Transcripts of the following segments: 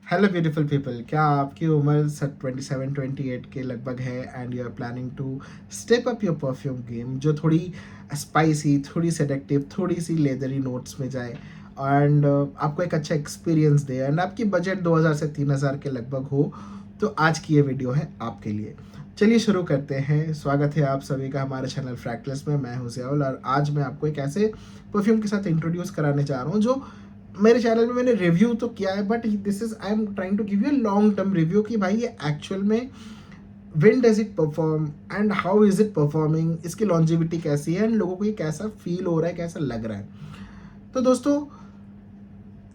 Hello beautiful people, क्या आपकी उम्र 27-28 के लगभग है and you are planning to step up your perfume game जो थोड़ी स्पाइसी, थोड़ी सेडेक्टिव, थोड़ी सी लेदरी नोट्स में जाए एंड आपको एक अच्छा एक्सपीरियंस दे एंड आपकी बजट 2000 से 3000 के लगभग हो, तो आज की ये वीडियो है आपके लिए। चलिए शुरू करते हैं। स्वागत है आप सभी का हमारे चैनल फ्रैक्टल्स में। मैं हूं ज़ियाउल और आज मैं आपको एक ऐसे परफ्यूम के साथ इंट्रोड्यूस कराने जा रहा हूँ जो मेरे चैनल में मैंने रिव्यू तो किया है, but this is I am trying to give you long term review कि भाई ये एक्चुअल में when does it perform and how is it performing, इसकी लॉन्जिविटी कैसी है एंड लोगों को ये कैसा फील हो रहा है, कैसा लग रहा है। तो दोस्तों,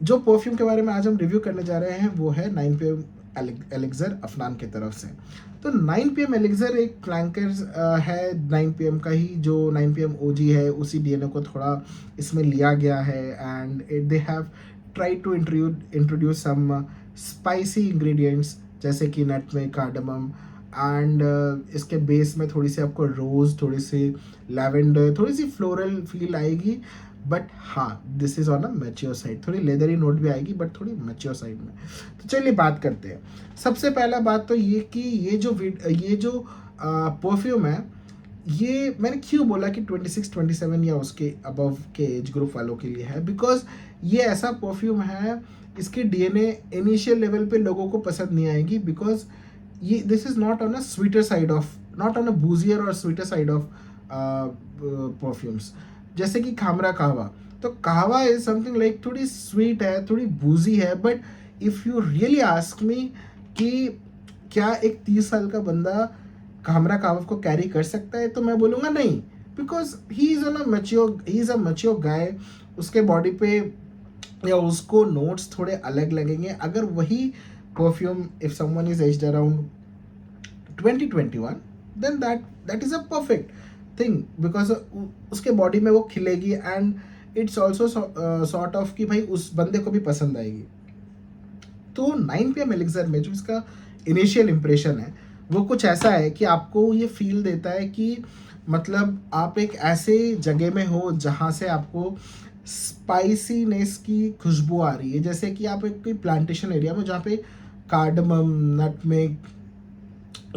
जो परफ्यूम के बारे में आज हम रिव्यू करने जा रहे हैं वो है 9 PM एलिक्सर अफनान की तरफ से। तो 9 PM एलिक्सर एक फ्लैंकर है 9 PM का ही, जो 9 PM ओजी है उसी डीएनए को थोड़ा इसमें लिया गया है and they have try to introduce some spicy ingredients जैसे कि नटमेग, कार्डमम एंड इसके बेस में थोड़ी सी आपको रोज़, थोड़ी सी लैवेंडर, थोड़ी सी फ्लोरल फील आएगी। बट हाँ, this is on a mature side, थोड़ी लेदरी नोट भी आएगी बट थोड़ी मैच्योर साइड में। तो चलिए बात करते हैं। सबसे पहला बात तो ये कि ये जो परफ्यूम है, ये मैंने क्यों बोला कि 26-27 या उसके अबव के एज ग्रुप वालों के लिए है, बिकॉज ये ऐसा परफ्यूम है, इसकी डीएनए इनिशियल लेवल पे लोगों को पसंद नहीं आएगी, बिकॉज ये this is not on a sweeter side of, not on a boozier और स्वीटर साइड ऑफ परफ्यूम्स। जैसे कि खामरा कहवा, तो कहवा इज समथिंग लाइक थोड़ी स्वीट है, थोड़ी बूजी है, but if you really ask me कि क्या एक 30 साल का बंदा खामरा कहवा को कैरी कर सकता है, तो मैं बोलूँगा नहीं, because he is on a mature, he is a mature guy. उसके बॉडी पे या उसको नोट्स थोड़े अलग लगेंगे। अगर वही perfume, if someone is aged around 2021, then that is a perfect thing, because उसके बॉडी में वो खिलेगी and it's also sort of कि भाई उस बंदे को भी पसंद आएगी। तो 9 PM एलिक्सर में जो इसका इनिशियल इम्प्रेशन है वो कुछ ऐसा है कि आपको ये फील देता है कि मतलब आप एक ऐसे जगह में हो जहाँ से आपको स्पाइसीनेस की खुशबू आ रही है, जैसे कि आप एक कोई प्लांटेशन एरिया में जहाँ पे कार्डमम, नटमेग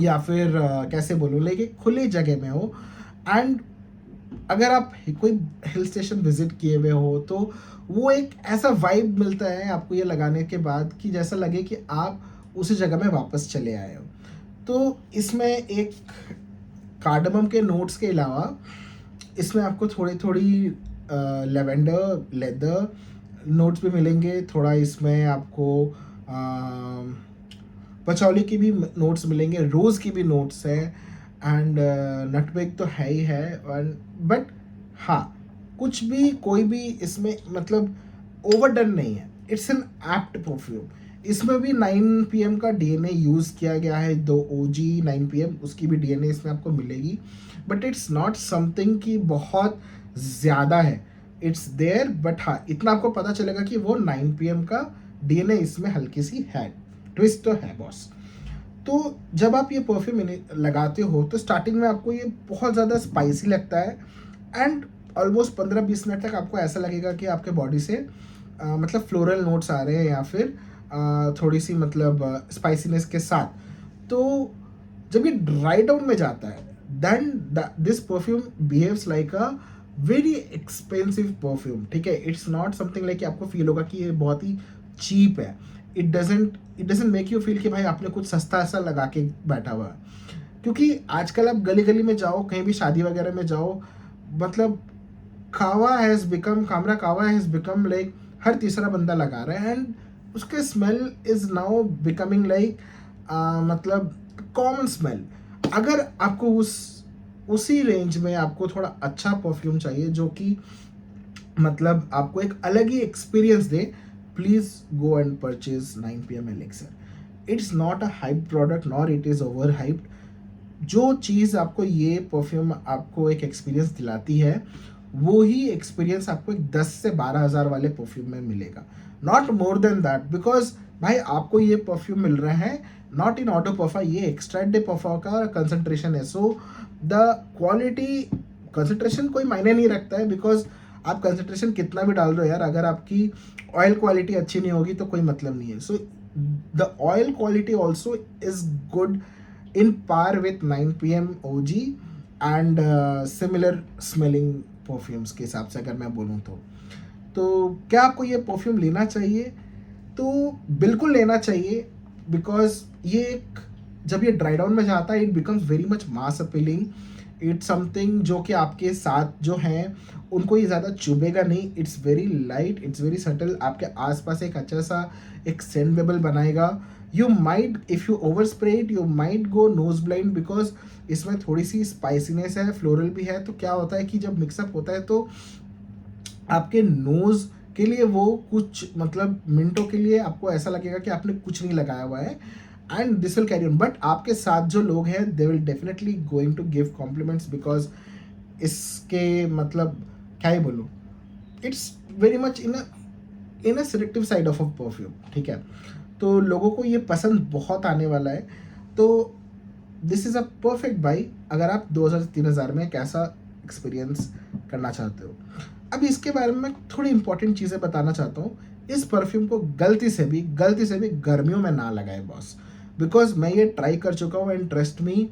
या फिर कैसे बोलूँ, लाइक एक खुली जगह में हो। एंड अगर आप कोई हिल स्टेशन विजिट किए हुए हो तो वो एक ऐसा वाइब मिलता है आपको ये लगाने के बाद कि जैसा लगे कि आप उसी जगह में वापस चले आए हो। तो इसमें एक कार्डमम के नोट्स के अलावा इसमें आपको थोड़ी थोड़ी लेवेंडर, लेदर नोट्स भी मिलेंगे। थोड़ा इसमें आपको पचौली की भी नोट्स मिलेंगे, रोज़ की भी नोट्स हैं एंड नटमेग तो है ही है। और बट हाँ, कुछ भी कोई भी इसमें मतलब ओवरडन नहीं है। It's an apt perfume. इसमें भी 9 PM का डीएनए यूज़ किया गया है, दो ओजी 9 PM उसकी भी डीएनए इसमें आपको मिलेगी, बट इट्स नॉट समथिंग कि बहुत ज़्यादा है। इट्स देयर, बट हाँ, इतना आपको पता चलेगा कि वो 9 PM का डीएनए इसमें हल्की सी है, ट्विस्ट तो है बॉस। तो जब आप ये परफ्यूम लगाते हो तो स्टार्टिंग में आपको ये बहुत ज़्यादा स्पाइसी लगता है एंड ऑलमोस्ट 15-20 मिनट तक आपको ऐसा लगेगा कि आपके बॉडी से मतलब फ्लोरल नोट्स आ रहे हैं या फिर थोड़ी सी मतलब स्पाइसीनेस के साथ। तो जब ये ड्राई डाउन में जाता है, then this perfume behaves like a very expensive perfume. ठीक है, इट्स नॉट समथिंग लाइक कि आपको फील होगा कि ये बहुत ही चीप है। It doesn't make you feel कि भाई आपने कुछ सस्ता सा लगा के बैठा हुआ है। क्योंकि आजकल आप गली गली में जाओ, कहीं भी शादी वगैरह में जाओ, मतलब कामरा कावा हैज़ बिकम लाइक हर तीसरा बंदा लगा रहा है एंड उसके smell is now becoming like मतलब कॉमन स्मेल। अगर आपको उसी रेंज में आपको थोड़ा अच्छा परफ्यूम चाहिए जो कि मतलब आपको एक अलग ही एक्सपीरियंस दे, please go and purchase 9 PM elixir. It's not a hype product nor it is over hyped. जो चीज़ आपको ये परफ्यूम आपको एक एक्सपीरियंस दिलाती है, वो ही एक्सपीरियंस आपको एक 10 से 12 हज़ार वाले परफ्यूम में मिलेगा, not more than that. Because भाई आपको ये परफ्यूम मिल रहा है नॉट इन ऑटो परफा, ये एक्स्ट्रा डे परफा का कंसनट्रेशन है। सो द क्वालिटी, कंसनट्रेशन कोई मायने नहीं रखता है, बिकॉज आप कंसनट्रेशन कितना भी डाल रहे हो यार, अगर आपकी ऑयल क्वालिटी अच्छी नहीं होगी तो कोई मतलब नहीं है। सो the oil quality also is good in par with 9 PM OG and similar smelling perfumes के हिसाब से अगर मैं बोलूँ तो क्या आपको ये परफ्यूम लेना चाहिए? तो बिल्कुल लेना चाहिए, बिकॉज ये एक जब ये ड्राई डाउन में जाता है it becomes very much mass appealing. It's something जो कि आपके साथ जो हैं उनको ये ज़्यादा चुभेगा नहीं। It's very light, it's very subtle, आपके आसपास एक अच्छा सा एक सेंट बेबल बनाएगा। You might if you over spray it you might go nose blind, because इसमें थोड़ी सी स्पाइसीनेस है, फ्लोरल भी है। तो क्या होता है कि जब मिक्सअप होता है तो आपके नोज़ के लिए वो कुछ मतलब मिनटों के लिए आपको ऐसा लगेगा कि आपने कुछ नहीं लगाया हुआ है, and this will carry on. But आपके साथ जो लोग हैं they will definitely going to give compliments, because इसके मतलब क्या ही बोलूँ, it's very much in a selective side of a perfume, ठीक है। तो लोगों को ये पसंद बहुत आने वाला है। तो this is a perfect by अगर आप 2000-3000 में एक ऐसा एक्सपीरियंस करना चाहते हो। अब इसके बारे में मैं थोड़ी इंपॉर्टेंट चीज़ें बताना चाहता हूँ। इस परफ्यूम को गलती से भी गर्मियों में ना लगाए बॉस, बिकॉज मैं ये ट्राई कर चुका हूँ and trust me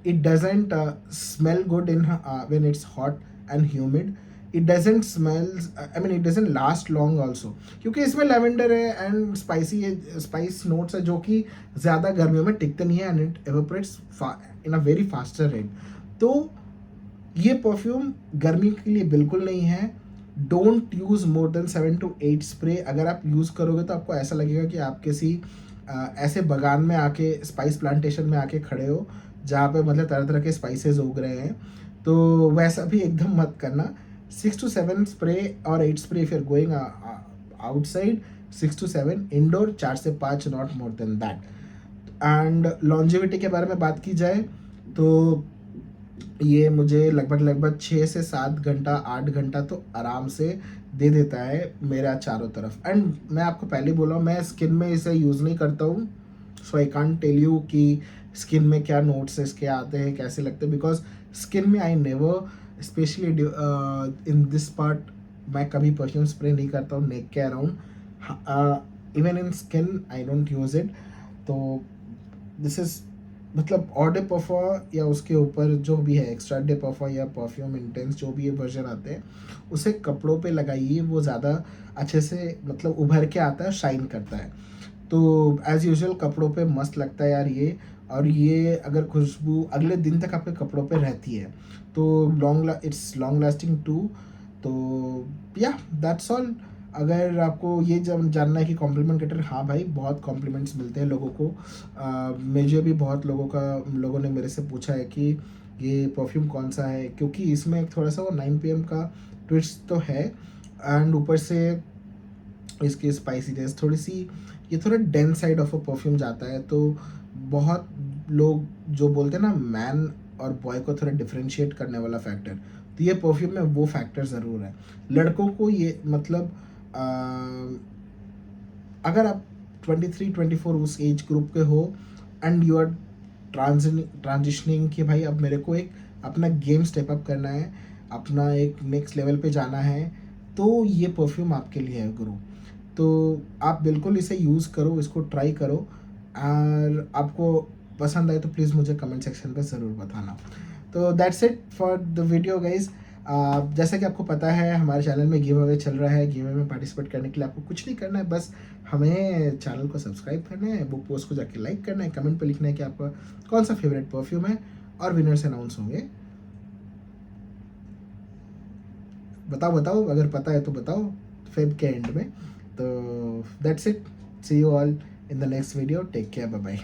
it doesn't smell good in when it's hot and humid. It doesn't smells I mean it doesn't last long also, क्योंकि इसमें लेवेंडर है एंड स्पाइसी है, स्पाइस नोट्स है जो कि ज़्यादा गर्मियों में टिकते नहीं है and it evaporates in a very faster rate. तो ये परफ्यूम गर्मी के लिए बिल्कुल नहीं है। Don't use more than 7 to 8 spray. अगर आप यूज़ करोगे तो आपको ऐसा लगेगा कि आप किसी ऐसे बागान में आके, स्पाइस प्लांटेशन में आके खड़े हो जहाँ पे मतलब तरह तरह के स्पाइसेस उग रहे हैं। तो वैसा भी एकदम मत करना। 6 to 7 स्प्रे और 8 spray if you are going outside, 6 to 7 indoor, 4 से 5, not more than that. And longevity के बारे में बात की जाए तो ये मुझे लगभग 6 से 7 घंटा, 8 घंटा तो आराम से दे देता है मेरा चारों तरफ। एंड मैं आपको पहले बोला मैं स्किन में इसे यूज़ नहीं करता हूँ, सो आई कांट टेल यू कि स्किन में क्या नोट्स इसके आते हैं, कैसे लगते हैं, बिकॉज स्किन में I never specially in this part मैं कभी परफ्यूम स्प्रे नहीं करता हूँ नेक के around. Even in skin I don't use it. तो दिस इज़ मतलब ऑड डे परफॉर या उसके ऊपर जो भी है एक्स्ट्रा डे परफॉर या परफ्यूम इंटेंस जो भी ये वर्जन आते हैं उसे कपड़ों पे लगाइए, वो ज़्यादा अच्छे से मतलब उभर के आता है, शाइन करता है। तो एज़ यूजुअल कपड़ों पे मस्त लगता है यार ये। और ये अगर खुशबू अगले दिन तक आपके कपड़ों पे रहती है तो इट्स लॉन्ग लास्टिंग टू। तो या दैट्स ऑल। अगर आपको ये जब जानना है कि कॉम्प्लीमेंट गेटर, हाँ भाई बहुत कॉम्प्लीमेंट्स मिलते हैं लोगों को। मुझे भी बहुत लोगों ने मेरे से पूछा है कि ये परफ्यूम कौन सा है, क्योंकि इसमें एक थोड़ा सा वो 9 PM का ट्विस्ट तो है एंड ऊपर से इसकी स्पाइसीनेस थोड़ी सी, ये थोड़ा dense side of a perfume जाता है। तो बहुत लोग जो बोलते हैं ना मैन और बॉय को थोड़ा डिफ्रेंशिएट करने वाला फैक्टर, तो ये परफ्यूम में वो फैक्टर ज़रूर है। लड़कों को ये मतलब अगर आप 23-24 उस एज ग्रुप के हो एंड यू आर ट्रांजिशनिंग कि भाई अब मेरे को एक अपना गेम स्टेप अप करना है, अपना एक नेक्स्ट लेवल पे जाना है, तो ये परफ्यूम आपके लिए है गुरु। तो आप बिल्कुल इसे यूज़ करो, इसको ट्राई करो, और आपको पसंद आए तो प्लीज़ मुझे कमेंट सेक्शन पे ज़रूर बताना। तो that's it for the video guys. जैसा कि आपको पता है हमारे चैनल में गिव अवे चल रहा है। गिव अवे में पार्टिसिपेट करने के लिए आपको कुछ नहीं करना है, बस हमें चैनल को सब्सक्राइब करना है, बुक पोस्ट को जाके लाइक करना है, कमेंट पे लिखना है कि आपका कौन सा फेवरेट परफ्यूम है, और विनर्स अनाउंस होंगे। बताओ बताओ, अगर पता है तो बताओ फेब के एंड में। तो that's it, see you all in the next video, take care, bye bye.